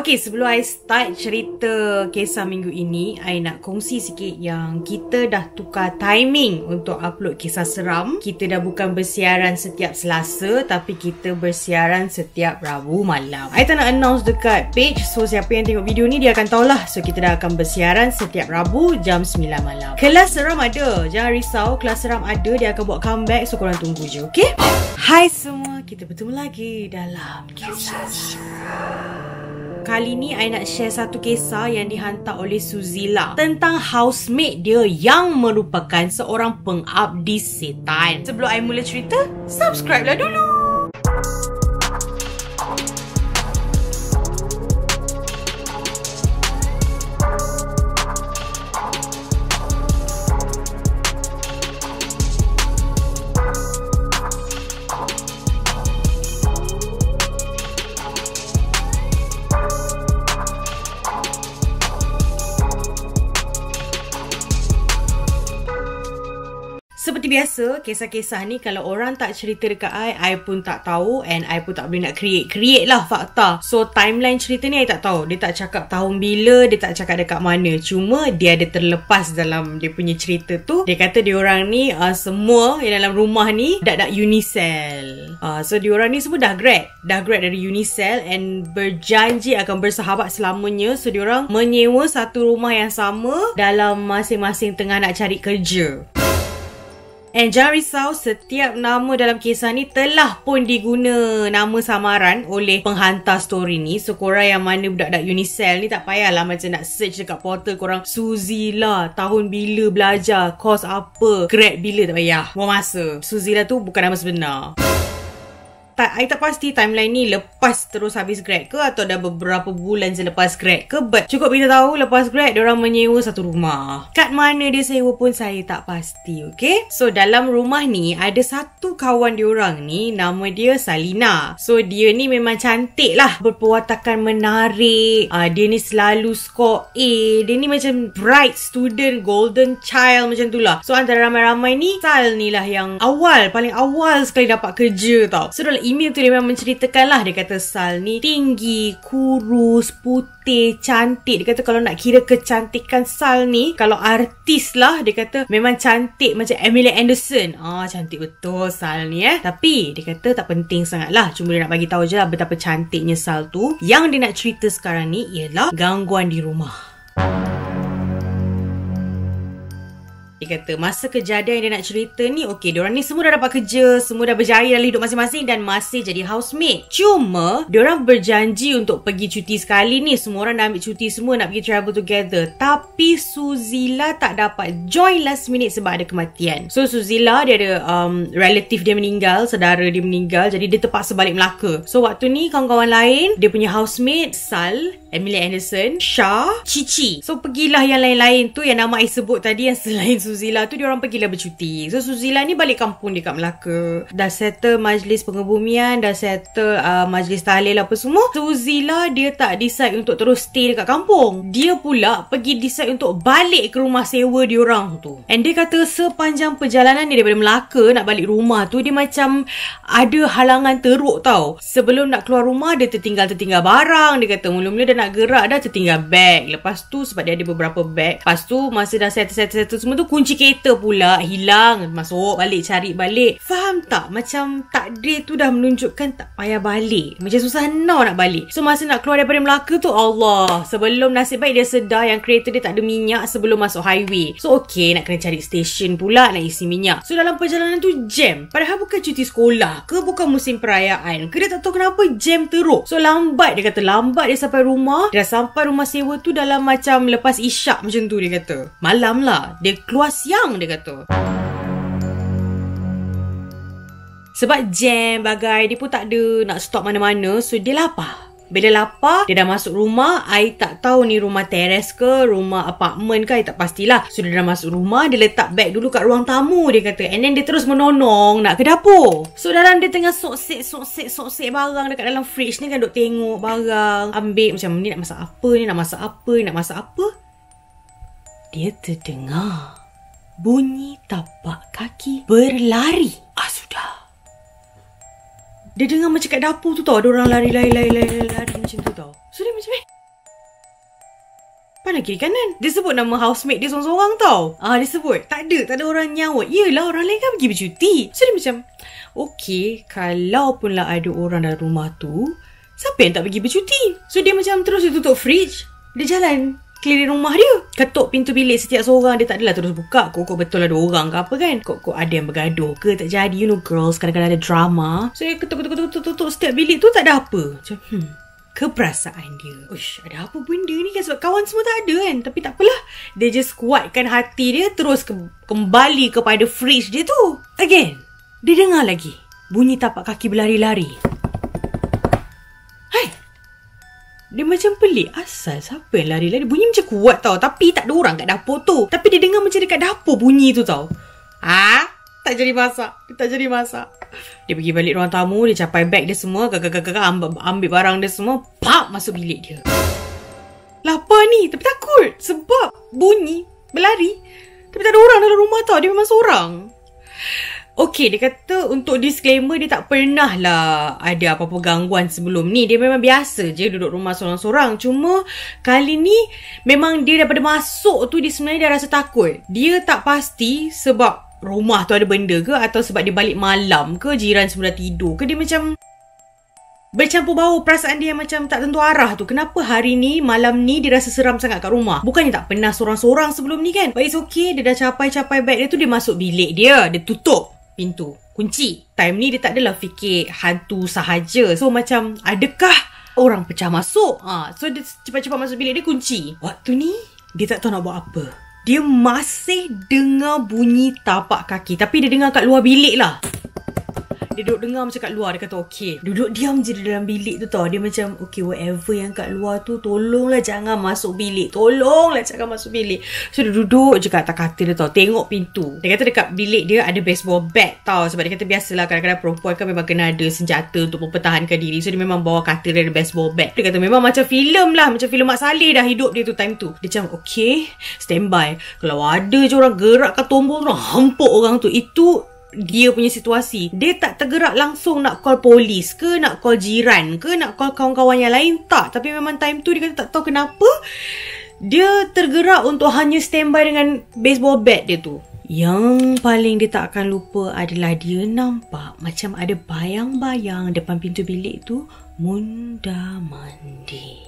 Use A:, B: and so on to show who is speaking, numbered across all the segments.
A: Okay, sebelum I start cerita kisah minggu ini, I nak kongsi sikit yang kita dah tukar timing untuk upload kisah seram. Kita dah bukan bersiaran setiap Selasa, tapi kita bersiaran setiap Rabu malam. I tak nak announce dekat page, so siapa yang tengok video ni dia akan tahulah. So kita dah akan bersiaran setiap Rabu jam 9 malam. Kelas seram ada, jangan risau, kelas seram ada, dia akan buat comeback, so korang tunggu je, okay? Hai semua, kita bertemu lagi dalam kisah seram. Kali ni I nak share satu kisah yang dihantar oleh Suzila tentang housemate dia yang merupakan seorang pengabdi setan. Sebelum I mula cerita, subscribe lah dulu. Seperti biasa, kisah-kisah ni kalau orang tak cerita dekat I pun tak tahu, and I pun tak boleh nak create lah fakta. So timeline cerita ni I tak tahu. Dia tak cakap tahun bila, dia tak cakap dekat mana. Cuma dia ada terlepas dalam dia punya cerita tu. Dia kata diorang ni semua yang dalam rumah ni dak Unicell. So diorang ni semua dah grad dari Unicell and berjanji akan bersahabat selamanya. So diorang menyewa satu rumah yang sama dalam masing-masing tengah nak cari kerja. And jangan risau, setiap nama dalam kisah ni telah pun diguna nama samaran oleh penghantar story ni. So korang yang mana budak-budak Unicell ni tak payahlah macam nak search dekat portal korang Suzila, tahun bila belajar, course apa, grad bila, tak payah. Buang masa. Suzila tu bukan nama sebenar. I tak pasti timeline ni lepas terus habis grad ke atau dah beberapa bulan selepas grad ke, but cukup kita tahu lepas grad diorang menyewa satu rumah. Kat mana dia sewa pun saya tak pasti, okay? So dalam rumah ni ada satu kawan diorang ni, nama dia Salina. So dia ni memang cantik lah, berperwatakan menarik, dia ni selalu score A, dia ni macam bright student, golden child macam tu lah. So antara ramai-ramai ni, Sal ni lah yang paling awal sekali dapat kerja tau. So dalam email tu dia memang menceritakan lah, dia kata Sal ni tinggi, kurus, putih, cantik. Dia kata kalau nak kira kecantikan Sal ni, kalau artis lah, dia kata memang cantik macam Emily Anderson. Cantik betul Sal ni Tapi dia kata tak penting sangat lah, cuma dia nak bagi tahu je lah betapa cantiknya Sal tu. Yang dia nak cerita sekarang ni ialah gangguan di rumah. Dia kata masa kejadian yang dia nak cerita ni, okay, diorang ni semua dah dapat kerja, semua dah berjaya dalam hidup masing-masing dan masih jadi housemate. Cuma diorang berjanji untuk pergi cuti sekali ni. Semua orang dah ambil cuti semua, nak pergi travel together. Tapi Suzila tak dapat join last minute sebab ada kematian. So Suzila dia ada relative dia meninggal, saudara dia meninggal, jadi dia terpaksa balik Melaka. So waktu ni kawan-kawan lain, dia punya housemate Sal, Emily Anderson, Shah, Cici. So pergilah yang lain-lain tu yang nama I sebut tadi, yang selain Suzila tu, diorang pergilah bercuti. So Suzila ni balik kampung dekat Melaka, dah settle majlis pengebumian, dah settle majlis tahlil apa semua. Suzila dia tak decide untuk terus stay dekat kampung. Dia pula pergi decide untuk balik ke rumah sewa diorang tu. And dia kata sepanjang perjalanan dia daripada Melaka nak balik rumah tu, dia macam ada halangan teruk tau. Sebelum nak keluar rumah, dia tertinggal barang. Dia kata mula-mula dia nak gerak dah tertinggal beg. Lepas tu sebab dia ada beberapa beg, lepas tu masa dah settle semua tu, kunci kereta pula hilang. Masuk balik, cari balik. Faham tak? Macam takdir tu dah menunjukkan tak payah balik. Macam susah nak balik. So masa nak keluar daripada Melaka tu, Allah, sebelum nasib baik dia sedar yang kereta dia tak ada minyak sebelum masuk highway. So okay, nak kena cari stesen pula nak isi minyak. So dalam perjalanan tu jam. Padahal bukan cuti sekolah ke, bukan musim perayaan ke, dia tak tahu kenapa jam teruk. So lambat, dia kata lambat dia sampai rumah. Dia sampai rumah sewa tu dalam macam lepas isyak macam tu, dia kata. Malam lah. Dia keluar siang, dia kata. Sebab jam bagai, dia pun tak ada nak stop mana-mana. So dia lapar. Bila lapar, dia dah masuk rumah. I tak tahu ni rumah teres ke, rumah apartmen ke, I tak pastilah. So dia dah masuk rumah, dia letak beg dulu kat ruang tamu, dia kata. And then dia terus menonong nak ke dapur. So dalam dia tengah soksek barang dekat dalam fridge ni kan, duk tengok barang, ambil macam ni nak masak apa, ni nak masak apa. Dia terdengar bunyi tapak kaki berlari. Sudah. Dia dengar macam kat dapur tu tau, ada orang lari macam tu tau. So dia macam Pandang kiri kanan. Dia sebut nama housemate dia seorang-seorang tau. Dia sebut tak ada orang nyawa. Yelah, orang lain kan pergi bercuti. So dia macam, okay, kalau pun lah ada orang dalam rumah tu, siapa yang tak pergi bercuti? So dia macam terus dia tutup fridge. Dia jalan keliling rumah dia, ketuk pintu bilik setiap seorang. Dia tak adalah terus buka. Kok betul ada orang ke apa kan. Kok ada yang bergaduh ke tak jadi. You know girls kadang-kadang ada drama. So dia ketuk setiap bilik tu tak ada apa. Macam keperasaan dia, uish, ada apa benda ni kan. Sebab kawan semua tak ada kan. Tapi tak apalah, dia just kuatkan hati dia. Terus kembali kepada fridge dia tu. Again, dia dengar lagi bunyi tapak kaki berlari-lari. Dia macam pelik. Asal siapa yang lari-lari? Bunyi macam kuat tau. Tapi tak ada orang kat dapur tu. Tapi dia dengar macam dekat dapur bunyi tu tau. Tak jadi masak. Dia pergi balik ruang tamu. Dia capai beg dia semua. Ambil barang dia semua. Pak, masuk bilik dia. Lapar ni. Tapi takut. Sebab bunyi berlari. Tapi tak ada orang dalam rumah tau. Dia memang seorang. Okay, dia kata untuk disclaimer, dia tak pernah lah ada apa-apa gangguan sebelum ni. Dia memang biasa je duduk rumah seorang-seorang. Cuma kali ni memang dia daripada masuk tu dia sebenarnya dah rasa takut. Dia tak pasti sebab rumah tu ada benda ke, atau sebab dia balik malam ke, jiran semua dah tidur ke. Dia macam bercampur bau perasaan dia macam tak tentu arah tu. Kenapa hari ni, malam ni dia rasa seram sangat kat rumah? Bukannya tak pernah seorang-seorang sebelum ni kan. But it's okay, dia dah capai beg dia tu. Dia masuk bilik dia. Dia tutup pintu, kunci. Time ni dia tak adalah fikir hantu sahaja. So macam, adakah orang pecah masuk? So dia cepat-cepat masuk bilik dia, kunci. Waktu ni dia tak tahu nak buat apa. Dia masih dengar bunyi tapak kaki. Tapi dia dengar kat luar bilik lah. Dia duduk dengar macam kat luar. Dia kata okay, duduk diam je di dalam bilik tu tau. Dia macam okay, whatever yang kat luar tu, tolonglah jangan masuk bilik. So dia duduk je kat atas katil dia tau, tengok pintu. Dia kata dekat bilik dia ada baseball bat tau. Sebab dia kata biasalah kadang-kadang perempuan kan memang kena ada senjata untuk mempertahankan diri. So dia memang bawa katil dia ada baseball bat. Dia kata memang macam filem lah, macam filem Mak Saleh dah hidup dia tu time tu. Dia macam okay, standby. Kalau ada je orang gerakkan tombol tu, hampuk orang tu. Itu dia punya situasi. Dia tak tergerak langsung nak call polis ke, nak call jiran ke, nak call kawan-kawan yang lain. Tak. Tapi memang time tu dia kata tak tahu kenapa dia tergerak untuk hanya standby dengan baseball bat dia tu. Yang paling dia tak akan lupa adalah dia nampak macam ada bayang-bayang depan pintu bilik tu munda-mandi.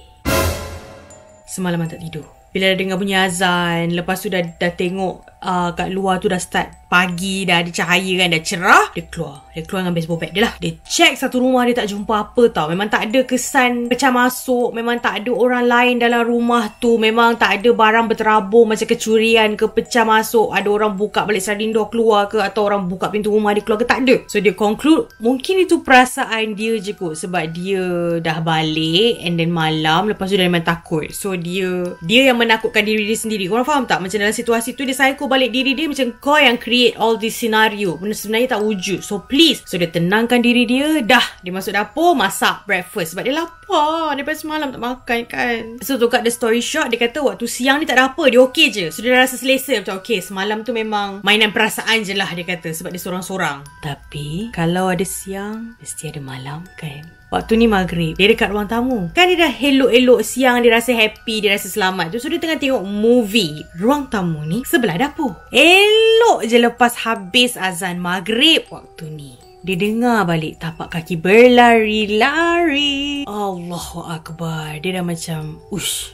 A: Semalaman tak tidur. Bila dah dengar bunyi azan, lepas tu dah tengok kat luar tu dah start pagi, dah ada cahaya kan, dah cerah. Dia keluar dengan baseball bat dia lah. Dia check satu rumah, dia tak jumpa apa tau. Memang tak ada kesan pecah masuk. Memang tak ada orang lain dalam rumah tu. Memang tak ada barang berterabur macam kecurian ke, pecah masuk. Ada orang buka balik sliding door keluar ke, atau orang buka pintu rumah dia keluar ke, tak ada. So dia conclude mungkin itu perasaan dia je kot. Sebab dia dah balik and then malam, lepas tu dia memang takut. So dia yang menakutkan diri dia sendiri. Korang faham tak? Macam dalam situasi tu dia psycho balik diri dia. Macam kau yang create all this scenario. Benda sebenarnya tak wujud. So please. So dia tenangkan diri dia. Dah. Dia masuk dapur. Masak breakfast. Sebab dia lapar. Daripada semalam tak makan kan. So to cut the story short. Dia kata waktu siang ni tak ada apa. Dia okey je. So dia rasa selesa. Macam okey, semalam tu memang mainan perasaan je lah dia kata. Sebab dia sorang-sorang. Tapi kalau ada siang, mesti ada malam kan. Waktu ni maghrib, dia dekat ruang tamu. Kan dia dah elok-elok siang, dia rasa happy, dia rasa selamat. So dia tengah tengok movie. Ruang tamu ni sebelah dapur. Elok je lepas habis azan maghrib waktu ni. Dia dengar balik tapak kaki berlari-lari. Allahu Akbar. Dia dah macam, ush,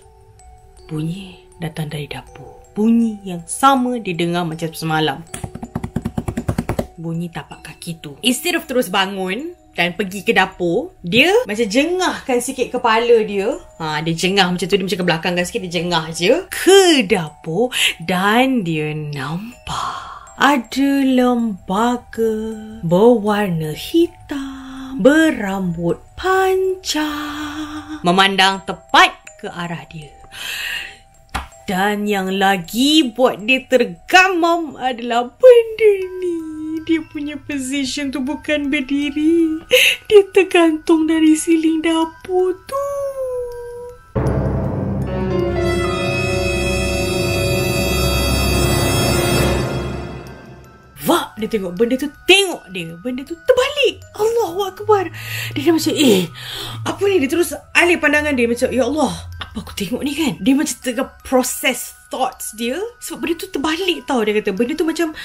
A: bunyi datang dari dapur. Bunyi yang sama dia dengar macam semalam. Bunyi tapak kaki tu. Instead of terus bangun dan pergi ke dapur, dia macam jengahkan sikit kepala dia. Dia jengah macam tu. Dia macam ke belakangkan sikit. Dia jengah je ke dapur. Dan dia nampak ada lembaga berwarna hitam, berambut panjang, memandang tepat ke arah dia. Dan yang lagi buat dia tergamam adalah benda ni. Dia punya position tu bukan berdiri. Dia tergantung dari siling dapur tu. Wah, dia dia tengok benda tu, benda tu terbalik. Allahu Akbar. Dia macam apa ni? Dia terus alih pandangan dia macam, ya Allah, apa aku tengok ni kan? Dia macam tengah process thoughts dia. Sebab benda tu terbalik tau. Dia kata benda tu macam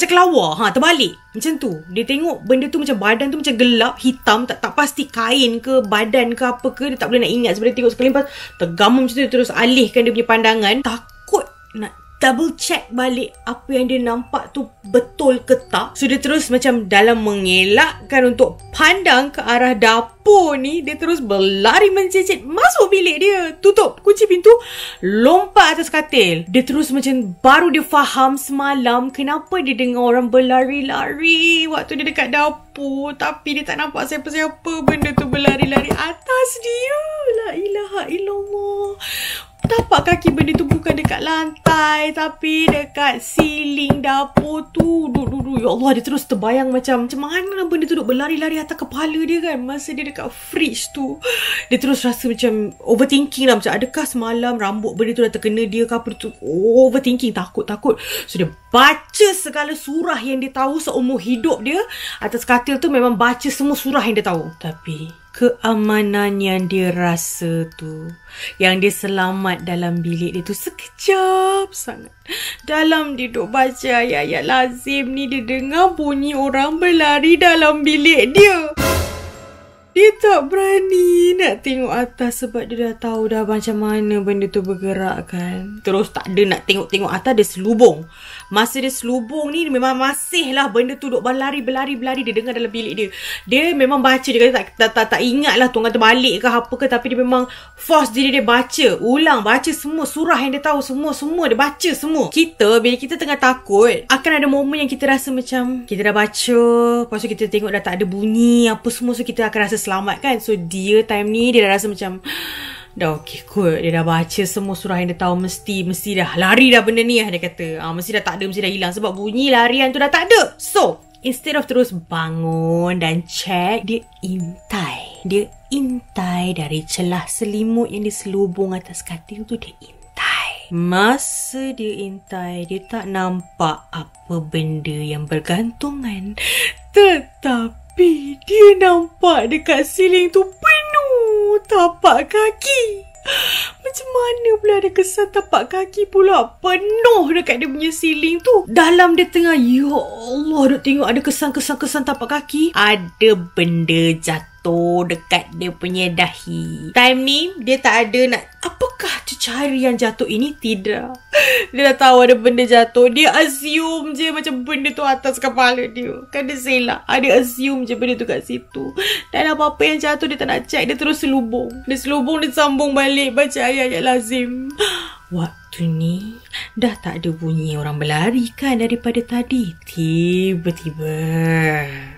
A: kelawar, terbalik macam tu. Dia tengok benda tu macam badan tu macam gelap, hitam, tak pasti kain ke badan ke apa ke. Dia tak boleh nak ingat. Sebab dia tengok sekali lepas tergamam macam tu, dia terus alihkan dia punya pandangan. Takut nak double check balik apa yang dia nampak tu betul ke tak. So dia terus macam dalam mengelakkan untuk pandang ke arah dapur ni, dia terus berlari mencecet masuk bilik dia, tutup kunci pintu, lompat atas katil. Dia terus macam baru dia faham semalam kenapa dia dengar orang berlari-lari waktu dia dekat dapur, tapi dia tak nampak siapa-siapa. Benda tu berlari-lari atas dia. La ilaha illallah. Tapak kaki benda tu bukan dekat lantai, tapi dekat siling dapur tu. Ya Allah, dia terus terbayang macam mana benda tu duk berlari-lari atas kepala dia kan masa dia dekat fridge tu. Dia terus rasa macam overthinking lah. Macam adakah semalam rambut benda tu dah terkena dia ke apa tu. Overthinking, takut. So dia baca segala surah yang dia tahu seumur hidup dia. Atas katil tu memang baca semua surah yang dia tahu. Tapi keamanan yang dia rasa tu, yang dia selamat dalam bilik dia tu, sekejap sangat. Dalam dia duk baca ayat-ayat lazim ni, dia dengar bunyi orang berlari dalam bilik dia. Dia tak berani nak tengok atas sebab dia dah tahu dah macam mana benda tu bergerak kan. Terus tak ada nak tengok atas, dia selubung. Masa dia selubung ni memang masih lah benda tu duk berlari. Dia dengar dalam bilik dia. Dia memang baca. Dia kata tak ingat lah tunggal terbalik ke apa ke. Tapi dia memang force diri dia baca. Ulang baca semua surah yang dia tahu. Semua dia baca semua. Bila kita tengah takut, akan ada momen yang kita rasa macam kita dah baca, lepas tu kita tengok dah tak ada bunyi apa semua. So kita akan rasa selamat kan. So dia time ni dia dah rasa macam dah okey kot. Dia dah baca semua surah yang dia tahu. Mesti dah lari dah benda ni lah. Dia kata mesti dah tak ada, mesti dah hilang. Sebab bunyi larian tu dah tak ada. So instead of terus bangun dan check, dia intai dari celah selimut yang diselubung atas katil tu. Dia intai. Masa dia intai, dia tak nampak apa benda yang bergantungan. Tetapi dia nampak dekat siling tu penuh tapak kaki. Macam mana pula ada kesan tapak kaki pula penuh dekat dia punya siling tu. Dalam dia tengah, ya Allah, duk tengok ada kesan-kesan tapak kaki. Ada benda jatuh dekat dia punya dahi. Time ni dia tak ada nak, apakah cecair yang jatuh ini? Tidak. Dia dah tahu ada benda jatuh. Dia assume je macam benda tu atas kepala dia. Kan dia selak. Dia assume je benda tu kat situ. Dan apa-apa yang jatuh dia tak nak check. Dia terus selubung. Dia sambung balik baca ayat-ayat lazim. Waktu ni dah tak ada bunyi orang berlari kan daripada tadi. Tiba-tiba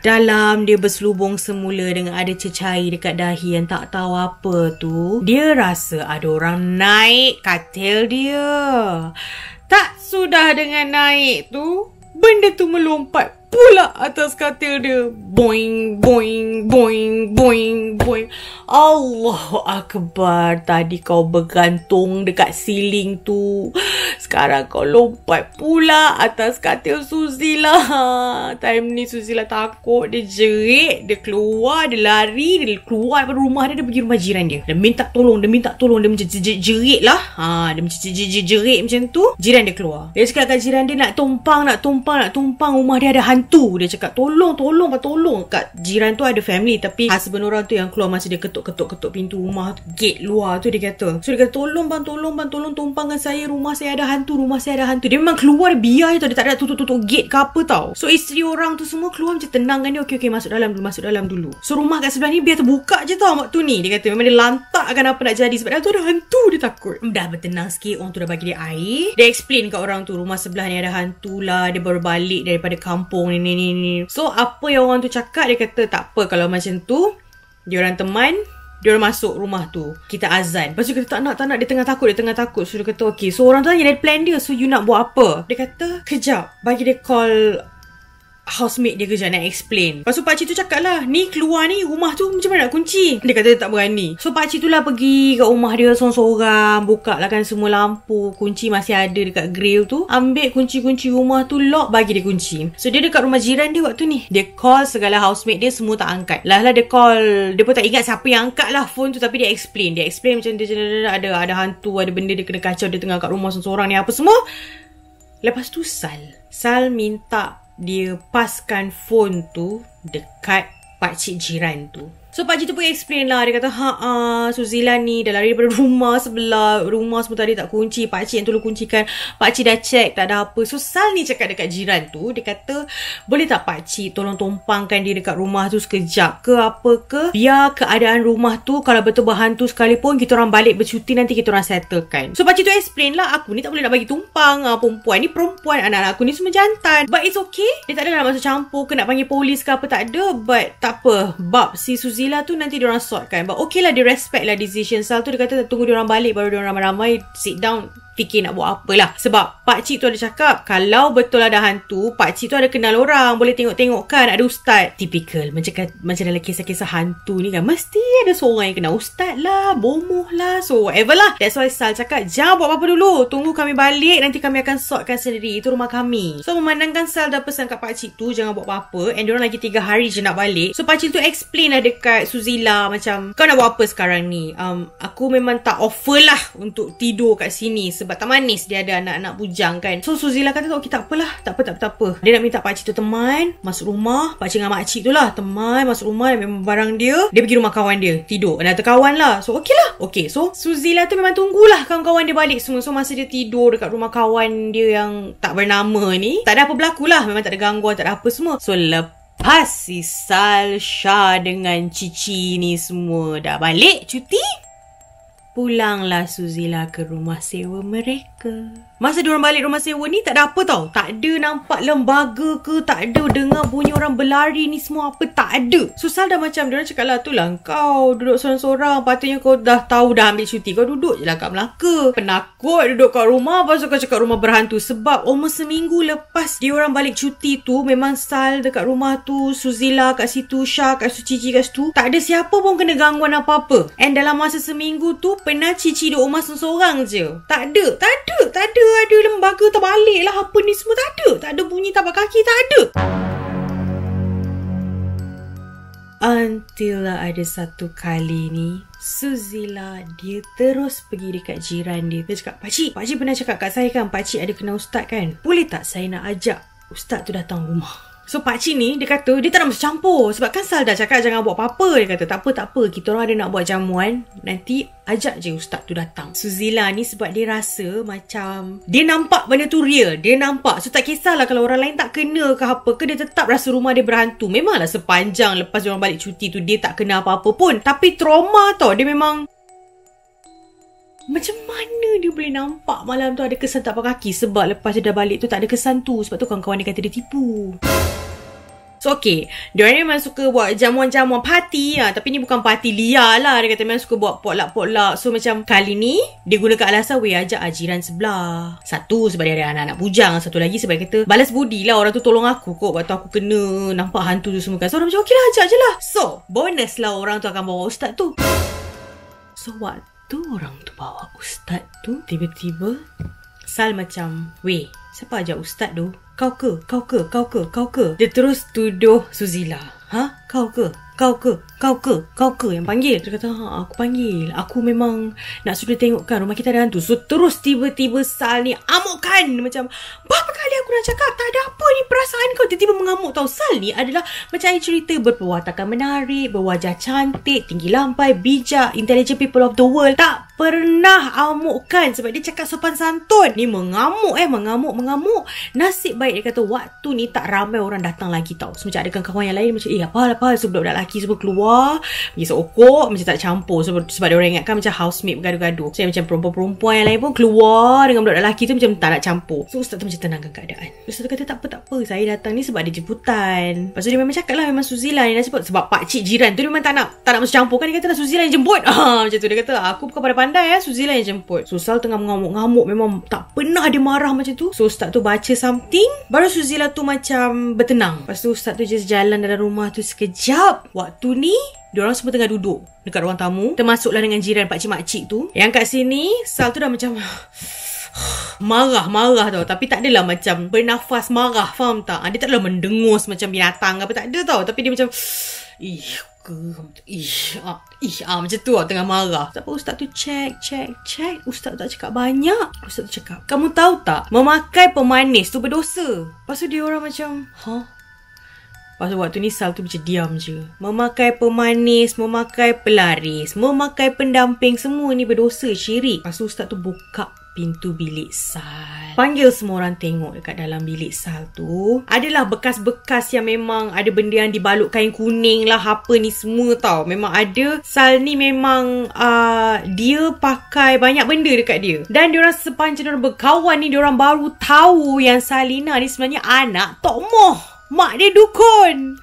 A: dalam dia berselubung semula dengan ada cecair dekat dahi yang tak tahu apa tu, dia rasa ada orang naik katil dia. Tak sudah dengan naik tu, benda tu melompat pula atas katil dia. Boing, boing, boing, boing, boing. Allahu Akbar. Tadi kau bergantung dekat siling tu, sekarang kau lompat pula atas katil Suzila. Time ni Suzila takut. Dia jerit, dia keluar, dia lari, dia keluar daripada rumah dia. Dia pergi rumah jiran dia. Dia minta tolong. Dia macam jerit lah. Dia macam jerit macam tu. Jiran dia keluar. Dia cakap kat jiran dia, nak tumpang. Rumah dia ada hantu. Dia cakap tolong. Kat jiran tu ada family, tapi husband orang tu yang keluar masa dia ketuk pintu rumah, gate luar tu. Dia kata, so dia kata tolong tumpangkan saya, rumah saya ada hantu. Dia memang keluar biar je tau. Dia tak ada tutup gate ke apa tau. So isteri orang tu semua keluar macam tenangkan dia. Okey, masuk dalam dulu. So rumah kat sebelah ni biar terbuka je tau waktu ni. Dia kata memang dia lantakkan apa nak jadi sebab dalam tu ada hantu. Dia takut. Dah bertenang sikit, orang tu dah bagi dia air. Dia explain kat orang tu, rumah sebelah ni ada hantu lah, dia baru balik daripada kampung ni. So apa yang orang tu cakap, dia kata tak apa kalau macam tu, dia orang teman, dia orang masuk rumah tu, kita azan. Lepas tu kita tak nak. Dia tengah takut. So dia kata okey. So orang tu tanya dia plan dia, so you nak buat apa? Dia kata kejap, bagi dia call housemate dia kejap nak explain. Lepas tu pakcik tu cakap lah, ni keluar ni rumah tu macam mana nak kunci? Dia kata dia tak berani. So pakcik tu lah pergi kat rumah dia sorang-sorang, buka lah kan semua lampu, kunci masih ada dekat grill tu, ambil kunci-kunci rumah tu, lock, bagi dia kunci. So dia dekat rumah jiran dia waktu ni. Dia call segala housemate dia, semua tak angkat. Lah dia call, dia pun tak ingat siapa yang angkat lah phone tu, tapi dia explain macam dia ada hantu, ada benda dia kena kacau, dia tengah kat rumah sorang-sorang ni apa semua. Lepas tu Sal minta dia paskan phone tu dekat pakcik jiran tu. So pakcik tu pun explain lah. Dia kata Suzila ni dah lari daripada rumah sebelah. Rumah semua tadi tak kunci, pakcik yang tolong kuncikan. Pakcik dah check tak ada apa. So Sal ni cakap dekat jiran tu, dia kata, boleh tak pakcik tolong tumpangkan dia dekat rumah tu sekejap ke apa ke, biar keadaan rumah tu kalau betul berhantu sekalipun, kita orang balik bercuti, nanti kita orang settlekan. So pakcik tu explain lah, aku ni tak boleh nak bagi tumpang. Perempuan ni perempuan, anak-anak aku ni semua jantan, but it's okay. Dia tak ada nak masuk campur ke nak panggil polis ke apa, tak ada. But tak apa, bab si Suzila tu nanti diorang sort kan. But okay lah, dia respect lah decision Sal tu. Dia kata tunggu diorang balik baru diorang ramai-ramai sit down fikir nak buat apalah. Sebab pakcik tu ada cakap, kalau betul ada hantu, pakcik tu ada kenal orang, boleh tengok-tengok kan, ada ustaz. Typical macam dalam kisah-kisah hantu ni kan, mesti ada seorang yang kenal ustaz lah, bomoh lah, so whatever lah. That's why Sal cakap, jangan buat apa-apa dulu, tunggu kami balik, nanti kami akan sortkan sendiri, itu rumah kami. So memandangkan Sal dah pesan kat pakcik tu jangan buat apa-apa, and diorang lagi 3 hari je nak balik. So pakcik tu explain lah dekat Suzila, macam, kau nak buat apa sekarang ni? Aku memang tak offer lah untuk tidur kat sini sebab tak manis, dia ada anak-anak bujang kan. So Suzila kata, okay tak apalah, tak apa. Dia nak minta pakcik tu teman masuk rumah, pakcik dengan makcik tu lah teman masuk rumah, dan memang barang dia pergi rumah kawan dia tidur, dan ada kawan lah. So okay lah. Okay, so Suzila tu memang tunggulah kawan-kawan dia balik semua. So masa dia tidur dekat rumah kawan dia yang tak bernama ni, tak ada apa berlaku lah, memang tak ada gangguan, tak ada apa semua. So lepas si Sal, Syah dengan Cici ni semua dah balik cuti, pulanglah Suzila ke rumah sewa mereka. Masa diorang balik rumah sewa ni, tak ada apa tau. Tak ada nampak lembaga ke, tak ada dengar bunyi orang berlari ni semua apa, tak ada. So Sal dah macam, diorang cakap lah, tu lah kau duduk sorang-sorang, patutnya kau dah tahu dah ambil cuti, kau duduk je lah kat Melaka. Penakut duduk kat rumah, lepas tu kau cakap rumah berhantu. Sebab almost seminggu lepas diorang balik cuti tu, memang Sal dekat rumah tu, Suzila kat situ, Syah kat situ, Cici kat situ, tak ada siapa pun kena gangguan apa-apa. And dalam masa seminggu tu, pernah Cici duduk rumah seorang je. Tak ada lembaga terbalik lah apa ni semua, tak ada bunyi tapak kaki, tak ada. Until lah ada satu kali ni, Suzila dia terus pergi dekat jiran dia. Dia cakap, pakcik pernah cakap kat saya kan, pakcik ada kenal ustaz kan, boleh tak saya nak ajak ustaz tu datang rumah? So pakcik ni dia kata dia tak nak masuk campur, sebab kan Sal dah cakap jangan buat apa-apa. Dia kata tak apa, kita orang ada nak buat jamuan, nanti ajak je ustaz tu datang. Suzila ni sebab dia rasa macam dia nampak benda tu real, dia nampak. So tak kisahlah kalau orang lain tak kena ke apa ke, dia tetap rasa rumah dia berhantu. Memanglah sepanjang lepas dia orang balik cuti tu dia tak kena apa-apa pun, tapi trauma tau. Dia memang macam mana dia boleh nampak malam tu ada kesan tapak kaki, sebab lepas dia dah balik tu tak ada kesan tu. Sebab tu kawan-kawan dia kata dia tipu. So okay, diorang ni memang suka buat jamuan-jamuan party lah, tapi ni bukan party liar lah. Dia kata memang suka buat potluck. So macam kali ni dia gunakan alasan, weh ajak jiran sebelah. Satu sebab dia ada anak-anak bujang, satu lagi sebab dia kata balas budi lah, orang tu tolong aku kok waktu aku kena nampak hantu tu semua kan. So orang macam okay lah, ajak je lah. So bonus lah orang tu akan bawa ustaz tu. So waktu orang tu bawa ustaz tu, tiba-tiba Sal macam, weh siapa ajak ustaz tu? Kau ke? Dia terus tuduh Suzila. Kau ke yang panggil? Dia kata, aku panggil. Aku memang nak suruh tengokkan rumah kita ada hantu. So terus tiba-tiba Sal ni amuk kan. Macam, berapa kali aku nak cakap, tak ada apa ni perasaan kau. Tiba-tiba mengamuk tau. Sal ni adalah macam saya cerita, berperwatakan menarik, berwajah cantik, tinggi lampai, bijak, intelligent people of the world. Tak pernah amuk kan, sebab dia cakap sopan santun. Ni mengamuk. Nasib baik dia kata waktu ni tak ramai orang datang lagi tau. So macam ada kawan yang lain macam, apa so budak-budak lelaki semua keluar pergi seokok, macam tak campur. Sebab dia orang ingatkan macam housemate bergaduh-gaduh. So macam perempuan-perempuan yang lain pun keluar dengan budak lelaki tu macam tak nak campur. So ustaz tu macam tenangkan keadaan. Ustaz tu kata tak apa, saya datang ni sebab ada jemputan. Lepas tu dia memang cakap lah, memang Suzila ni nak jemput. Sebab pakcik jiran tu dia memang tak nak masuk campur kan. Dia kata lah Suzila yang jemput. Macam tu dia kata, aku bukan pandai Suzila yang jemput. So Sal tengah mengamuk-ngamuk, memang tak pernah dia marah macam tu. So ustaz tu baca something, baru Suzila tu macam bertenang. Lepas tu ustaz tu just jalan dalam rumah tu sekejap. Waktu ni diorang semua tengah duduk dekat ruang tamu, termasuklah dengan jiran pakcik-makcik tu. Yang kat sini Sal tu dah macam marah tau. Tapi tak adalah macam bernafas marah, faham tak? Dia tak adalah mendengus macam binatang apa, tak ada tau. Tapi dia macam macam tu lah, tengah marah. Tapi ustaz tu check. Ustaz tak cakap banyak. Ustaz tu cakap, kamu tahu tak, memakai pemanis tu berdosa. Lepas tu dia orang macam Lepas tu waktu ni Sal tu macam diam je. Memakai pemanis, memakai pelaris, memakai pendamping, semua ni berdosa, syirik. Lepas tu ustaz tu buka pintu bilik Sal, panggil semua orang tengok dekat dalam bilik Sal tu. Adalah bekas-bekas yang memang ada benda yang dibalut kain kuning lah, apa ni semua tau. Memang ada. Sal ni memang dia pakai banyak benda dekat dia. Dan diorang sepanjang diorang berkawan ni, diorang baru tahu yang Salina ni sebenarnya anak Tok Moh, mak dia dukun.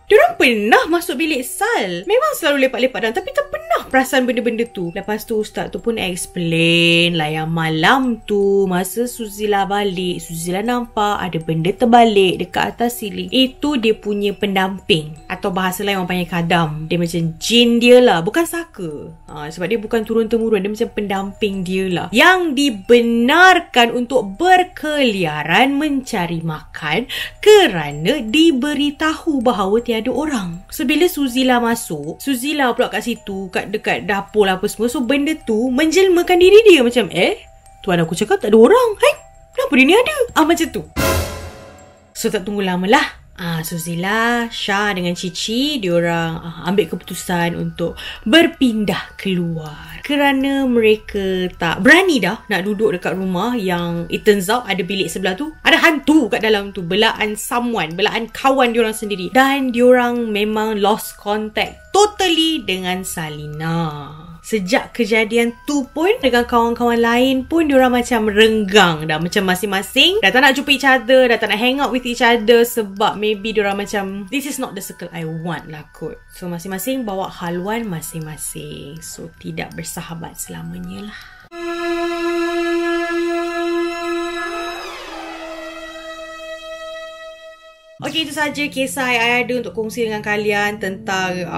A: Diorang pernah masuk bilik Sal. Memang selalu lepak-lepak dalam, tapi tak pernah perasan benda-benda tu. Lepas tu ustaz tu pun explain lah yang malam tu masa Suzila balik, Suzila nampak ada benda terbalik dekat atas siling. Itu dia punya pendamping, atau bahasa lain orang panggil kadam. Dia macam jin dia lah, bukan saka. Sebab dia bukan turun-temurun, dia macam pendamping dia lah, yang dibenarkan untuk berkeliaran mencari makan kerana diberitahu bahawa tiada orang. So bila Suzila masuk, Suzila pula kat situ, kat dekat dapur lah apa semua. So benda tu menjelmakan diri dia macam, tuan aku cakap tak ada orang. Kenapa dia ni ada? Macam tu. So tak tunggu lama lah. Suzila, Syah dengan Cici, diorang ambil keputusan untuk berpindah keluar. Kerana mereka tak berani dah nak duduk dekat rumah yang it turns out ada bilik sebelah tu ada hantu kat dalam tu. Belaan kawan diorang sendiri. Dan diorang memang lost contact totally dengan Salina. Sejak kejadian tu pun, dengan kawan-kawan lain pun diorang macam renggang dah. Macam masing-masing dah tak nak jumpa each other, dah tak nak hang out with each other. Sebab maybe diorang macam, this is not the circle I want lah kot. So masing-masing bawa haluan masing-masing. So tidak bersahabat selamanya lah. Okay, itu saja kisah I ada untuk kongsi dengan kalian tentang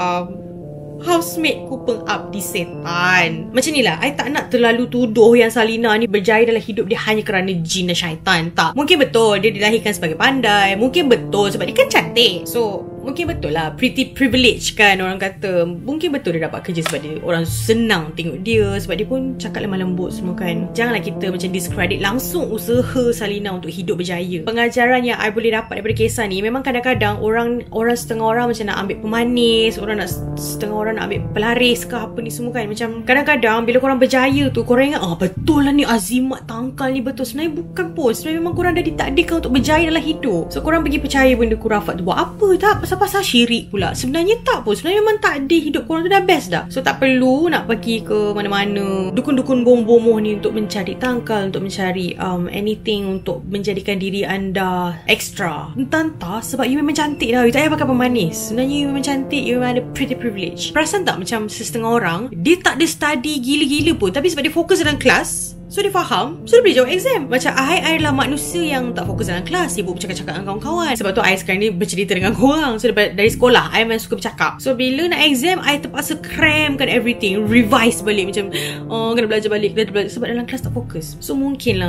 A: housemate ku pengabdi setan. Macam ni lah, I tak nak terlalu tuduh yang Salina ni berjaya dalam hidup dia hanya kerana jin dan syaitan. Tak. Mungkin betul dia dilahirkan sebagai pandai. Mungkin betul sebab dia kan cantik. So mungkin betul lah, pretty privilege kan orang kata. Mungkin betul dia dapat kerja sebab dia orang senang tengok dia, sebab dia pun cakap lemah lembut semua kan. Janganlah kita macam discredit langsung usaha Salina untuk hidup berjaya. Pengajaran yang I boleh dapat daripada kisah ni, memang kadang-kadang orang setengah orang macam nak ambil pemanis, setengah orang nak ambil pelaris ke apa ni semua kan. Macam kadang-kadang bila korang berjaya tu, korang ingat betul lah ni azimat tangkal ni betul. Sebenarnya bukan pun. Sebenarnya memang korang dah ditakdirkan untuk berjaya dalam hidup. So korang pergi percaya benda kurafat tu. Buat apa? Tak pasal syirik pula. Sebenarnya tak pun. Sebenarnya memang takdir hidup korang tu dah best dah. So tak perlu nak pergi ke mana-mana dukun-dukun bomoh ni untuk mencari tangkal, untuk mencari anything untuk menjadikan diri anda extra. Entah sebab you memang cantik dah. You tak payah pakai pemanis. Sebenarnya you memang cantik. You memang ada pretty privilege. Perasan tak macam setengah orang dia tak ada study gila-gila pun, tapi sebab dia fokus dalam kelas, so dia faham, so dia boleh jawab exam. Macam I adalah manusia yang tak fokus dalam kelas, sibuk bercakap-cakap dengan kawan-kawan. Sebab tu I sekarang ni bercerita dengan korang. So dari sekolah I memang suka bercakap. So bila nak exam, I terpaksa cramkan everything, revise balik. Macam kena belajar balik, sebab dalam kelas tak fokus. So mungkin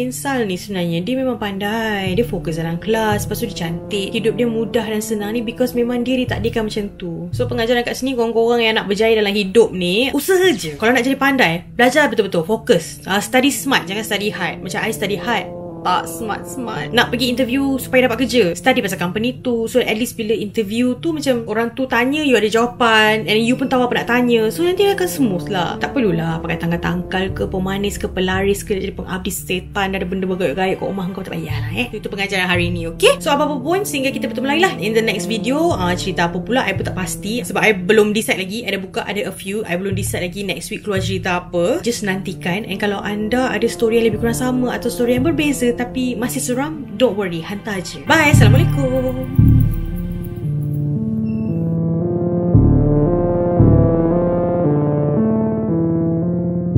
A: Sal ni sebenarnya dia memang pandai, dia fokus dalam kelas, lepas tu dia cantik, hidup dia mudah dan senang ni because memang dia ditakdirkan macam tu. So pengajaran kat sini, korang-korang yang nak berjaya dalam hidup ni, usaha je. Kalau nak jadi pandai, belajar betul-betul, fokus. Study smart, jangan study hard. Macam I study hard, tak smart-smart nak pergi interview supaya dapat kerja. Study pasal company tu. So at least bila interview tu macam orang tu tanya, you ada jawapan, and you pun tahu apa nak tanya. So nanti akan smooth lah. Tak perlulah pakai tanggal-tangkal ke, pemanis ke, pelaris ke, jadi pengabdi setan, ada benda bergayut-gayut kat rumah kau, tak payahlah Itu pengajaran hari ni, okay? So apa-apa pun, sehingga kita bertemu lagi lah in the next video. Cerita apa pula I pun tak pasti, sebab I belum decide lagi. Ada buka, ada a few, I belum decide lagi next week keluar cerita apa. Just nantikan. And kalau anda ada story yang lebih kurang sama atau story yang berbeza tapi masih seram, don't worry, hantar je. Bye, Assalamualaikum.